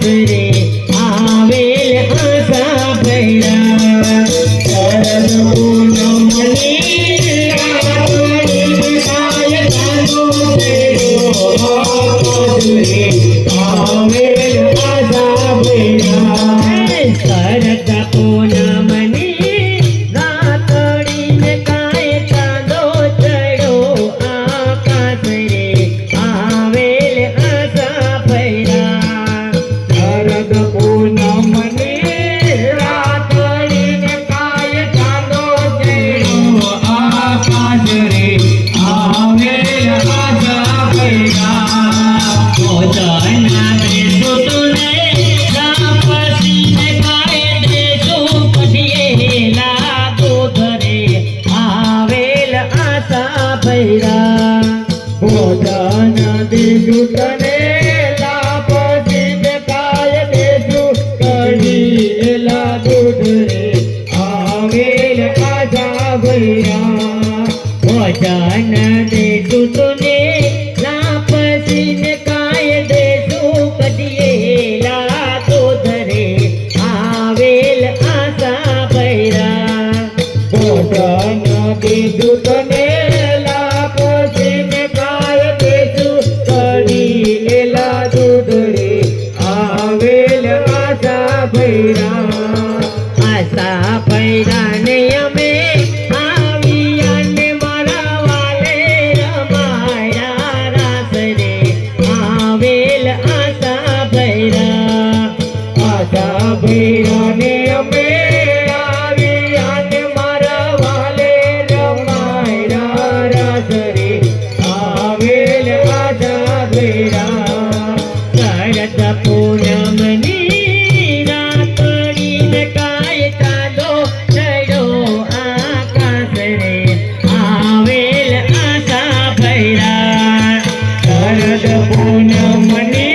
रे आवेल आशा भैरा शरद पूनमनी रातड़ी काय चांदो भैरो रे आवेल आशा भैरा शरद पूनमनी रातड़ी काय चांदो चढ़ो आकाश रे आवेल आशा भैरा शरद पूनमनी रातड़ी काय चांदो चढ़ो आकाश रे आवेल आशा भैरा भोजना देशो तुने रापसी ने काय देशो पठिएला दूध रे आवेल आशा भैरा भोजन देशो तने रापसी ने काय देशो पठिएला दूध रे आवेल आशा भैरा भोजन देशो तुने रापसी ने काय देशो पठिएला दूध रे आवेल आशा भैरा भोजन देशो तने रापसी ने काय देशो पठिएला दूध रे आवेल आशा भैरा आशा भैरा ने अमे आविया ने मारा वाले रमाया रास रे आवेल आशा भैरा आशा भैरा ने अमे आविया ने मारा वाले रमाया रास रे आवेल आशा भैरा शरद पूनमनी रातड़ी ने काय चांदो चढ़ो आकाश रे आवेल आशा भैरा शरद पूनमनी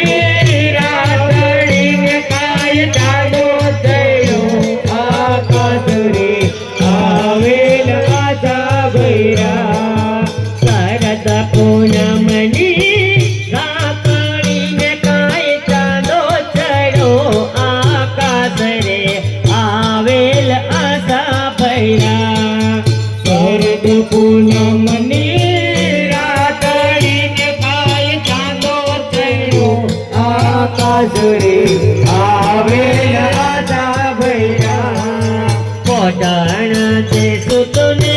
रातड़ी ने काय चांदो चढ़ो आकाश रे आवेल आशा भैरा शरद पूनमनी रातड़ी ने काय चांदो चढ़ो आकाश रे आवेल आशा भैरा शरद पूनमनी रातड़ी ने काय चांदो चढ़ो आकाश रे आवेल आशा भैरा कोटण देशो तुने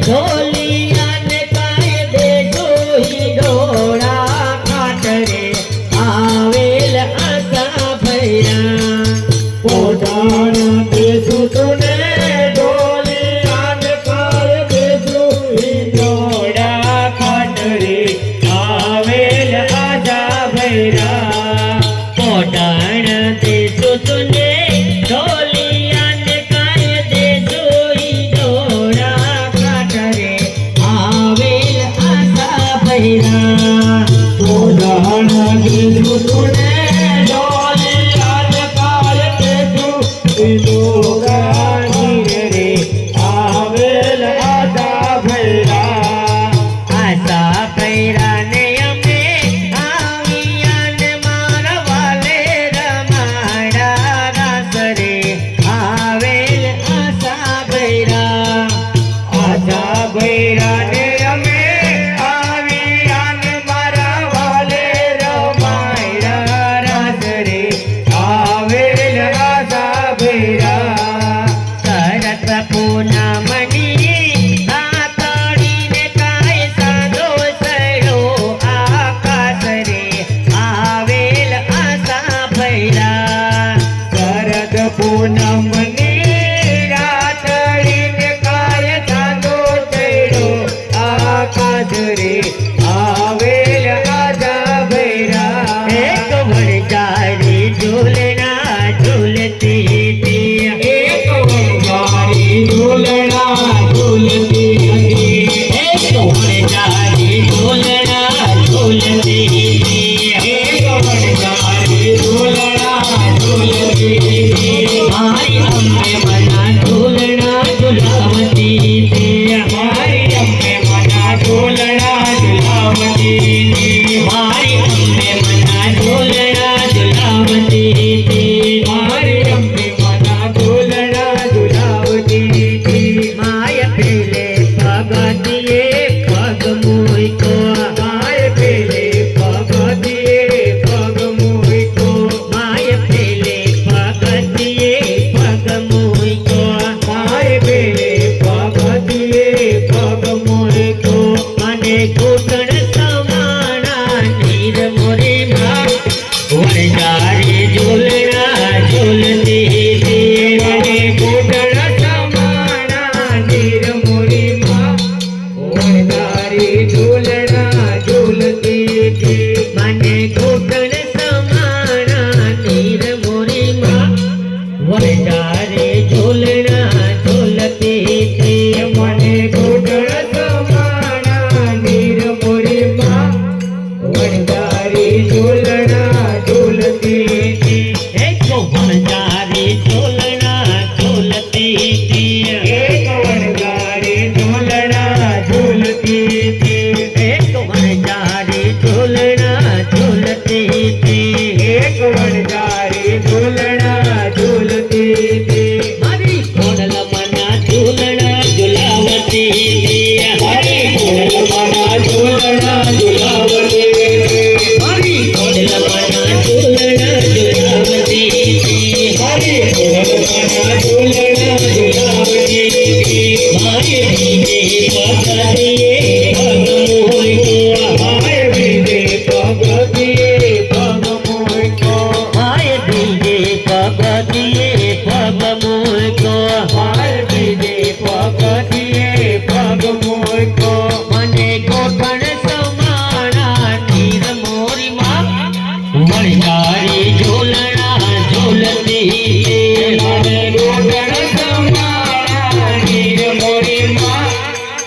ढोलिया ने काय देशो ही डोरा काट रे आवेल आशा भैरा कोटण देशो तुने ढोलिया ने काय देशो ही डोरा काट रे आवेल आशा भैरा कोटण देशो વણજારી ઝૂલણા ઝૂલતી હતી મને ઘૂંટણ સમાણા નીર મોરીમાં વણજારી ઝૂલણા ઝૂલતી હતી મને ઘૂંટણ સમાણા નીર મોરીમાં વણજારી ઝૂલણા ઝૂલતી હતી મને ઘૂંટણ સમાણા નીર મોરીમાં વણજારી ઝૂલણા ઝૂલતી હતી એક વણજારી ઝૂલણા ઝૂલતી હતી એક વણજારી ઝૂલણા ઝૂલતી હતી એક વણજારી ઝૂલણા ઝૂલતી હતી એક વણજારી ઝૂલણા ઝૂલતી હતી મારી ખોડલમાંના ઝૂલણા ઝુલાવતી હતી મારી ખોડલમાંના ઝૂલણા ઝૂલાવતી હતી મારી ખોડલમાંના ઝૂલણા ઝુલાવતી હતી મારી ખોડલમાંના ઝૂલણા ઝૂલાવતી હતી મારી બીજે પગથિયે પગ મૂક્યો માય બીજે પગથિયે પગ મૂક્યો માય બીજે પગથિયે પગ મૂક્યો માય બીજે પગથિયે પગ મૂક્યો મને ગોઠણ સમાણા નીર મોરીમાં વણજારી ઝૂલણા ઝૂલતી હતી મને ઘૂંટણ સમાણા નીર મોરીમાં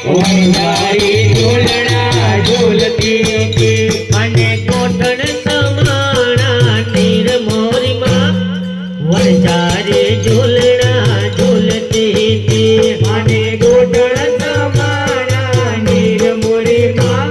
વણજારી ઝૂલણા ઝૂલતી હતી મને ગોઠણ સમાણા નીર મોરીમાં વણજારી ઝૂલણા ઝૂલતી હતી મને ઘૂંટણ સમાણા નીર મોરીમાં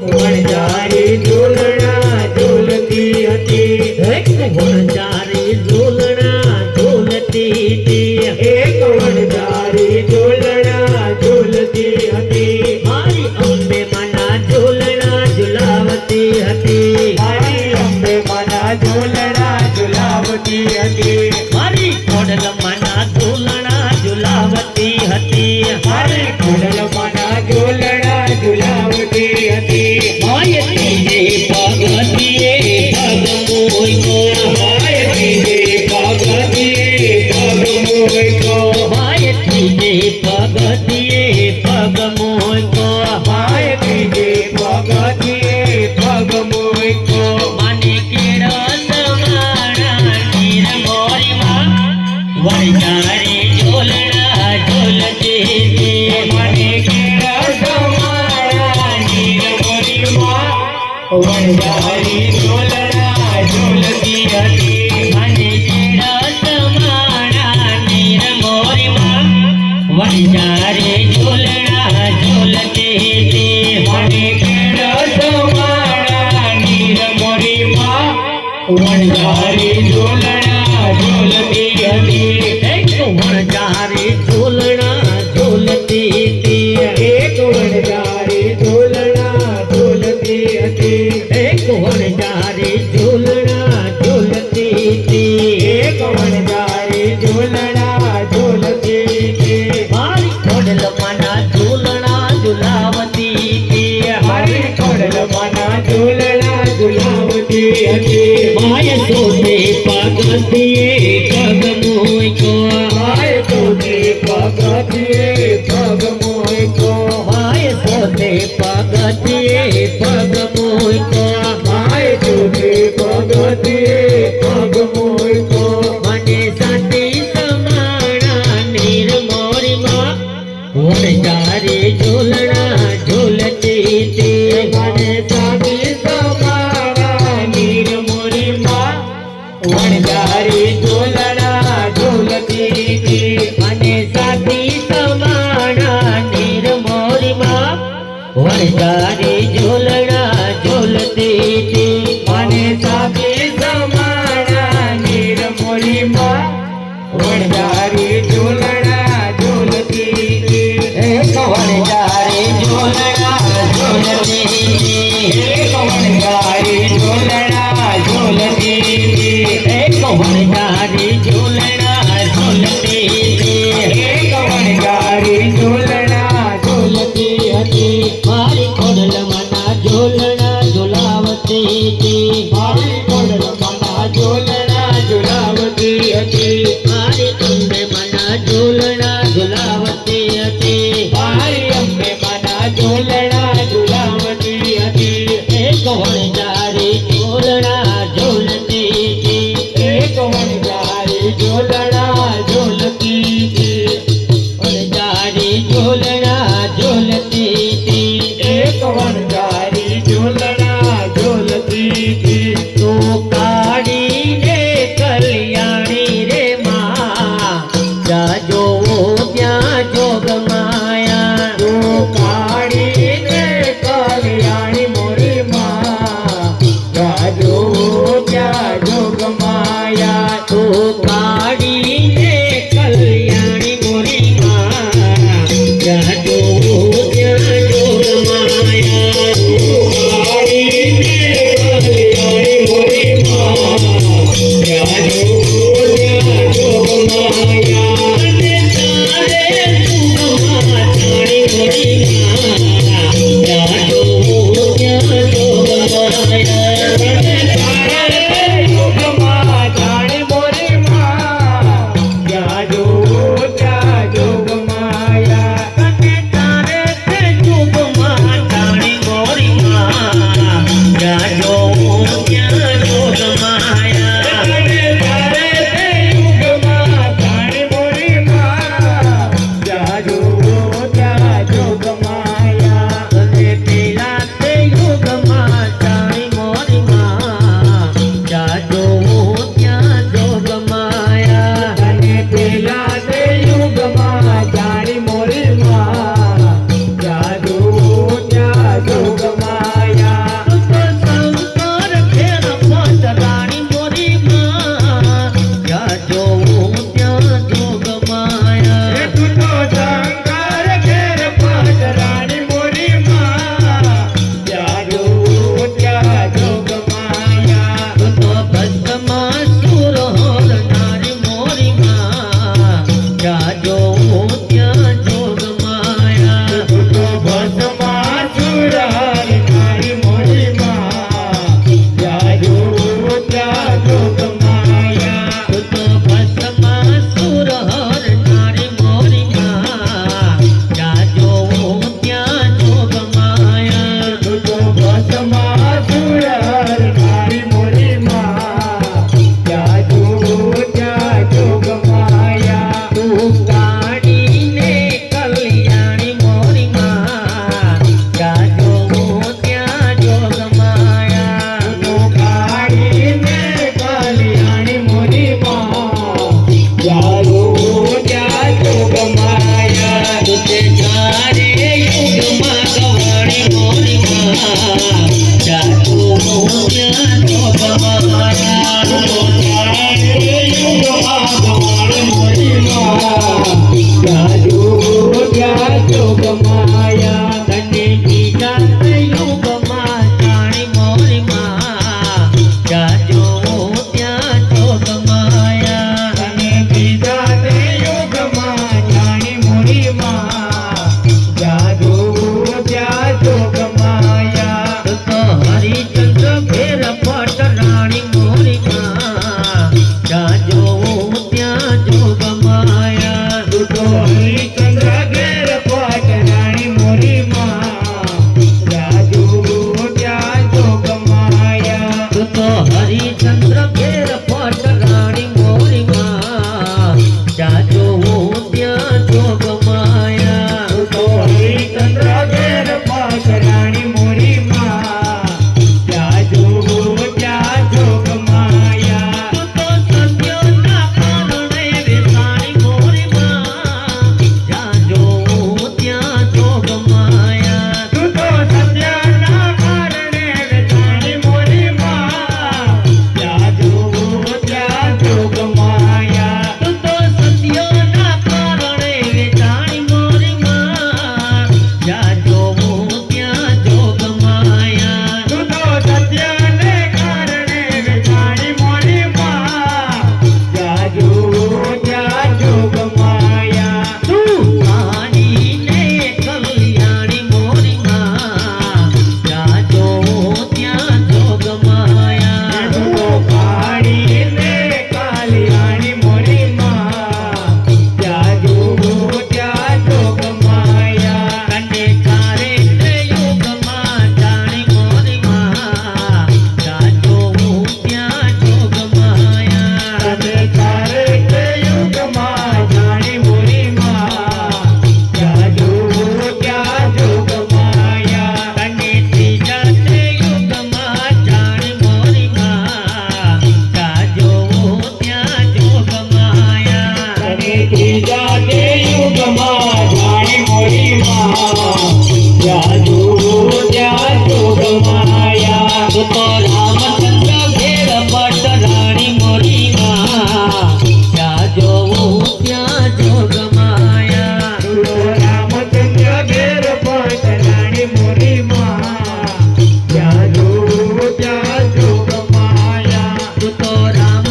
વણજારી ઝૂલણા ઝૂલતી હતી એક વણજારી ઝૂલણા ઝૂલતી હતી એક વણજારી ઝૂલણા ઝૂલતી હતી મારી અંબે માના ઝૂલણા ઝુલાવતી હતી મારી અંબે માના ઝૂલણા ઝૂલાવતી હતી મારી ખોડલમાંના ઝૂલણા ઝુલાવતી હતી મારી ખોડલમાંના ઝૂલણા ઝૂલાવતી હતી માય ત્રીજે પગથિયે પગ મૂક્યો માય ત્રીજે પગથિયે પગ મૂક્યો માય ત્રીજે પગથિયે પગ મૂક્યો માય ત્રીજે પગથિયે પગ મૂક્યો મને કેળ સમાણા નીર મોરીમાં વણજારી ઝૂલણા ઝૂલતી હતી મને કેળ સમાણા નીર મોરીમાં વણજારી ઝૂલણા ઝૂલતી હતી મને કેળ સમાણા નીર મોરીમાં વણજારી ઝૂલણા ઝૂલતી હતી મને કેળ સમાણા નીર મોરીમાં વણજારી ઝૂલણા ઝૂલતી હતી એક વણજારી ઝૂલણા ઝૂલતી હતી એક વણજારી ઝૂલણા ઝૂલતી હતી એક વણજારી ઝૂલણા ઝૂલતી હતી એક વણજારી ઝૂલણા ઝૂલતી હતી મારી ખોડલમાંના ઝૂલણા ઝુલાવતી હતી મારી ખોડલમાંના ઝૂલણા ઝૂલાવતી હતી માય સોતે પગથિયે પગ મૂક્યો માય સોતે પગથિયે પગ મૂક્યો માય સોતે પગથિયે પગ મૂક્યો માય સોતે પગથિયે પગ મૂક્યો મને સાથી સમાણા નીર મોરીમાં વણજારી ઝૂલણા ઝૂલતી હતી મને સાથી સમાણા નીર મોરીમાં વણજારી ઝૂલણા ઝૂલતી હતી મને સાથી સમાણા નીર મોરીમાં વણજારી ઝૂલણા ઝૂલતી હતી મને સાથી સમાણા નીર મોરીમાં વણજારી ઝૂલણા ઝૂલતી હતી એક વણજારી ઝૂલણા ઝૂલતી હતી એક વણજારી ઝૂલણા ઝૂલતી હતી એક વણજારી ઝૂલણા ઝૂલતી હતી એક વણજારી ઝૂલણા ઝૂલતી હતી મારી ખોડલમાંના ઝૂલણા ઝુલાવતી હતી મારી ખોડલમાંના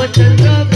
રામચંદ્ર